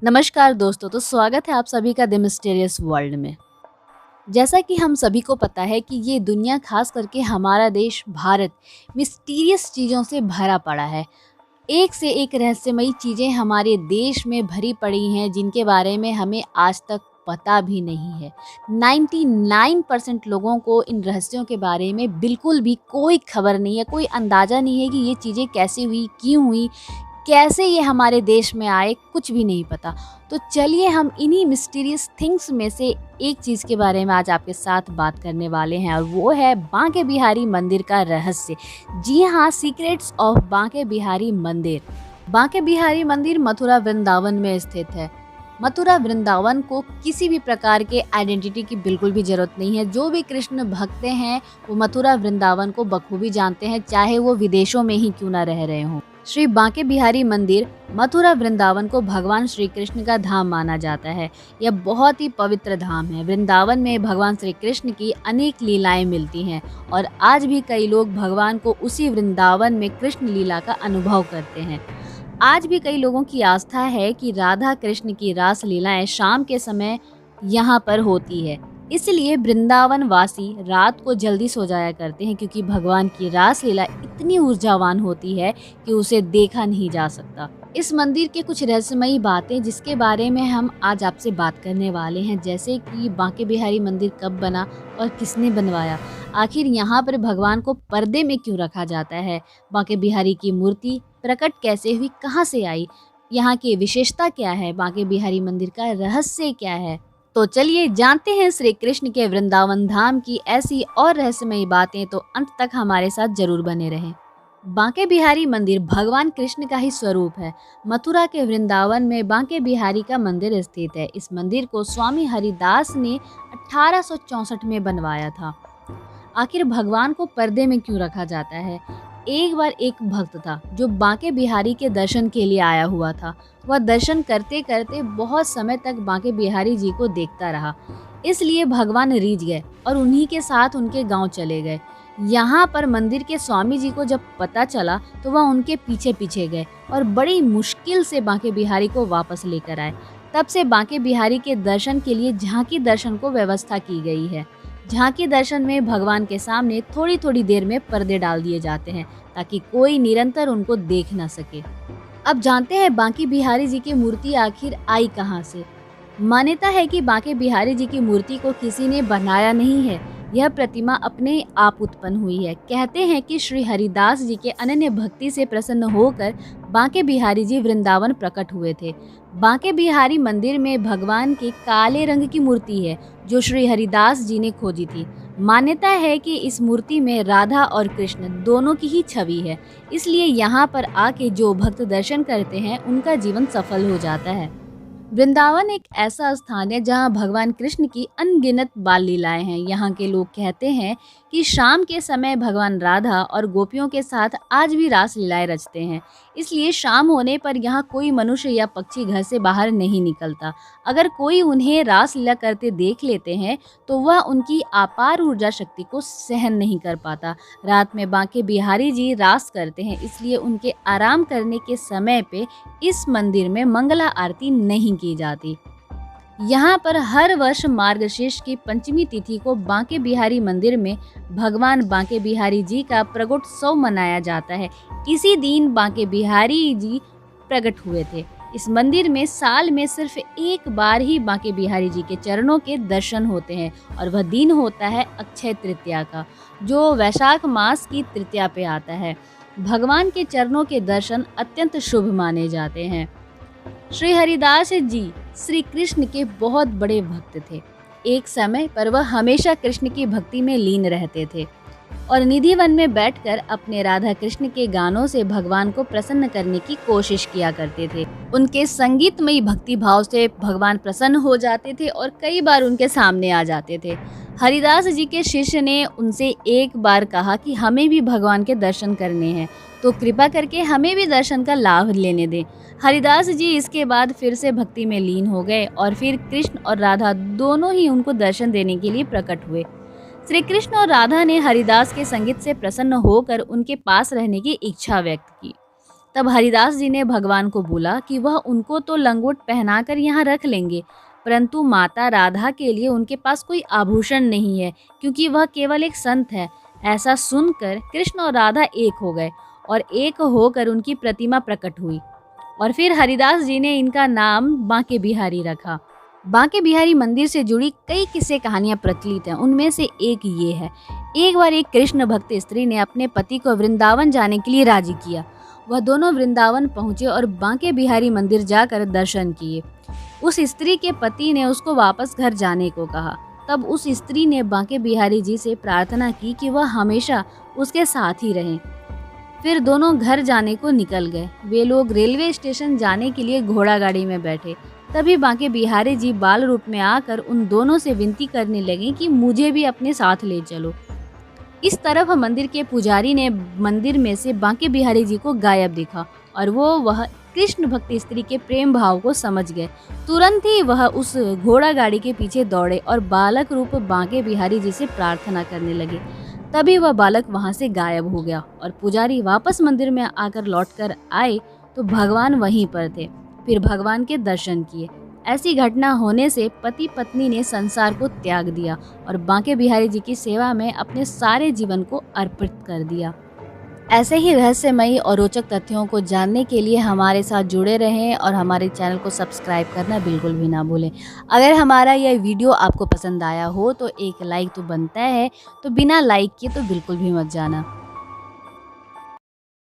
नमस्कार दोस्तों, तो स्वागत है आप सभी का द मिस्टीरियस वर्ल्ड में। जैसा कि हम सभी को पता है कि ये दुनिया, खास करके हमारा देश भारत, मिस्टीरियस चीज़ों से भरा पड़ा है। एक से एक रहस्यमयी चीज़ें हमारे देश में भरी पड़ी हैं जिनके बारे में हमें आज तक पता भी नहीं है। 99% लोगों को इन रहस्यों के बारे में बिल्कुल भी कोई खबर नहीं है, कोई अंदाज़ा नहीं है कि ये चीज़ें कैसे हुई, क्यों हुई, कैसे ये हमारे देश में आए, कुछ भी नहीं पता। तो चलिए हम इन्हीं मिस्टीरियस थिंग्स में से एक चीज़ के बारे में आज आपके साथ बात करने वाले हैं, और वो है बांके बिहारी मंदिर का रहस्य। जी हाँ, सीक्रेट्स ऑफ बांके बिहारी मंदिर। बांके बिहारी मंदिर मथुरा वृंदावन में स्थित है। मथुरा वृंदावन को किसी भी प्रकार के आइडेंटिटी की बिल्कुल भी जरूरत नहीं है। जो भी कृष्ण भक्त हैं वो मथुरा वृंदावन को बखूबी जानते हैं, चाहे वो विदेशों में ही क्यों ना रह रहे हों। श्री बांके बिहारी मंदिर मथुरा वृंदावन को भगवान श्री कृष्ण का धाम माना जाता है। यह बहुत ही पवित्र धाम है। वृंदावन में भगवान श्री कृष्ण की अनेक लीलाएं मिलती हैं और आज भी कई लोग भगवान को उसी वृंदावन में कृष्ण लीला का अनुभव करते हैं। आज भी कई लोगों की आस्था है कि राधा कृष्ण की रास लीलाएं शाम के समय यहाँ पर होती है, इसलिए वृंदावन वासी रात को जल्दी सो जाया करते हैं, क्योंकि भगवान की रास लीला इतनी ऊर्जावान होती है कि उसे देखा नहीं जा सकता। इस मंदिर के कुछ रहस्यमयी बातें जिसके बारे में हम आज आपसे बात करने वाले हैं, जैसे कि बांके बिहारी मंदिर कब बना और किसने बनवाया, आखिर यहाँ पर भगवान को पर्दे में क्यों रखा जाता है, बांके बिहारी की मूर्ति प्रकट कैसे हुई, कहाँ से आई, यहाँ की विशेषता क्या है, बांके बिहारी मंदिर का रहस्य क्या है। तो चलिए जानते हैं श्री कृष्ण के वृंदावन धाम की ऐसी और रहस्यमयी बातें, तो अंत तक हमारे साथ जरूर बने रहें। बांके बिहारी मंदिर भगवान कृष्ण का ही स्वरूप है। मथुरा के वृंदावन में बांके बिहारी का मंदिर स्थित है। इस मंदिर को स्वामी हरिदास ने 1864 में बनवाया था। आखिर भगवान को पर्दे में क्यों रखा जाता है? एक बार एक भक्त था जो बांके बिहारी के दर्शन के लिए आया हुआ था। वह दर्शन करते करते बहुत समय तक बांके बिहारी जी को देखता रहा, इसलिए भगवान रीझ गए और उन्हीं के साथ उनके गांव चले गए। यहाँ पर मंदिर के स्वामी जी को जब पता चला तो वह उनके पीछे पीछे गए और बड़ी मुश्किल से बांके बिहारी को वापस लेकर आए। तब से बांके बिहारी के दर्शन के लिए झांकी दर्शन को व्यवस्था की गई है। झांकी दर्शन में भगवान के सामने थोड़ी थोड़ी देर में पर्दे डाल दिए जाते हैं ताकि कोई निरंतर उनको देख ना सके। अब जानते हैं बांके बिहारी जी की मूर्ति आखिर आई कहाँ से। मान्यता है कि बांके बिहारी जी की मूर्ति को किसी ने बनाया नहीं है, यह प्रतिमा अपने आप उत्पन्न हुई है। कहते हैं कि श्री हरिदास जी के अनन्य भक्ति से प्रसन्न होकर बांके बिहारी जी वृंदावन प्रकट हुए थे। बांके बिहारी मंदिर में भगवान की काले रंग की मूर्ति है जो श्री हरिदास जी ने खोजी थी। मान्यता है कि इस मूर्ति में राधा और कृष्ण दोनों की ही छवि है, इसलिए यहाँ पर आके जो भक्त दर्शन करते हैं उनका जीवन सफल हो जाता है। वृंदावन एक ऐसा स्थान है जहाँ भगवान कृष्ण की अनगिनत बाल लीलाएं हैं। यहाँ के लोग कहते हैं कि शाम के समय भगवान राधा और गोपियों के साथ आज भी रास लीलाएं रचते हैं, इसलिए शाम होने पर यहाँ कोई मनुष्य या पक्षी घर से बाहर नहीं निकलता। अगर कोई उन्हें रास लीला करते देख लेते हैं तो वह उनकी अपार ऊर्जा शक्ति को सहन नहीं कर पाता। रात में बांके बिहारी जी रास करते हैं, इसलिए उनके आराम करने के समय पे इस मंदिर में मंगला आरती नहीं की जाती। यहाँ पर हर वर्ष मार्गशीर्ष की पंचमी तिथि को बांके बिहारी मंदिर में भगवान बांके बिहारी जी का प्रगटोत्सव मनाया जाता है। इसी दिन बांके बिहारी जी प्रकट हुए थे। इस मंदिर में साल में सिर्फ एक बार ही बांके बिहारी जी के चरणों के दर्शन होते हैं, और वह दिन होता है अक्षय तृतीया का, जो वैशाख मास की तृतीया पे आता है। भगवान के चरणों के दर्शन अत्यंत शुभ माने जाते हैं। श्री हरिदास जी श्री कृष्ण के बहुत बड़े भक्त थे। एक समय पर वह हमेशा कृष्ण की भक्ति में लीन रहते थे और निधिवन में बैठकर अपने राधा कृष्ण के गानों से भगवान को प्रसन्न करने की कोशिश किया करते थे। उनके संगीतमयी भक्ति भाव से भगवान प्रसन्न हो जाते थे और कई बार उनके सामने आ जाते थे। हरिदास जी के शिष्य ने उनसे एक बार कहा कि हमें भी भगवान के दर्शन करने हैं, तो कृपा करके हमें भी दर्शन का लाभ लेने दें। हरिदास जी इसके बाद फिर से भक्ति में लीन हो गए और फिर कृष्ण और राधा दोनों ही उनको दर्शन देने के लिए प्रकट हुए। श्री कृष्ण और राधा ने हरिदास के संगीत से प्रसन्न होकर उनके पास रहने की इच्छा व्यक्त की। तब हरिदास जी ने भगवान को बोला कि वह उनको तो लंगोट पहनाकर यहाँ रख लेंगे, परंतु माता राधा के लिए उनके पास कोई आभूषण नहीं है, क्योंकि वह केवल एक संत है। ऐसा सुनकर कृष्ण और राधा एक हो गए और एक होकर उनकी प्रतिमा प्रकट हुई, और फिर हरिदास जी ने इनका नाम बांके बिहारी रखा। बांके बिहारी मंदिर से जुड़ी कई किस्से कहानियां प्रचलित हैं। उनमें से एक ये है। एक बार एक कृष्ण भक्त स्त्री ने अपने पति को वृंदावन जाने के लिए राजी किया। वह दोनों वृंदावन पहुंचे और बांके बिहारी मंदिर जाकर दर्शन किए। उस स्त्री के पति ने उसको वापस घर जाने को कहा। तब उस स्त्री ने बांके बिहारी जी से प्रार्थना की कि वह हमेशा उसके साथ ही रहें। फिर दोनों घर जाने को निकल गए। वे लोग रेलवे स्टेशन जाने के लिए घोड़ा गाड़ी में बैठे। तभी बांके बिहारी जी बाल रूप में आकर उन दोनों से विनती करने लगे कि मुझे भी अपने साथ ले चलो। इस तरफ मंदिर के पुजारी ने मंदिर में से बांके बिहारी जी को गायब देखा और वह कृष्ण भक्त स्त्री के प्रेम भाव को समझ गए। तुरंत ही वह उस घोड़ा गाड़ी के पीछे दौड़े और बालक रूप बांके बिहारी जी से प्रार्थना करने लगे। तभी वह बालक वहां से गायब हो गया और पुजारी वापस मंदिर में आकर लौटकर आए तो भगवान वहीं पर थे। फिर भगवान के दर्शन किए। ऐसी घटना होने से पति पत्नी ने संसार को त्याग दिया और बांके बिहारी जी की सेवा में अपने सारे जीवन को अर्पित कर दिया। ऐसे ही रहस्यमयी और रोचक तथ्यों को जानने के लिए हमारे साथ जुड़े रहें और हमारे चैनल को सब्सक्राइब करना बिल्कुल भी ना भूलें। अगर हमारा यह वीडियो आपको पसंद आया हो तो एक लाइक तो बनता है, तो बिना लाइक किए तो बिल्कुल भी मत जाना।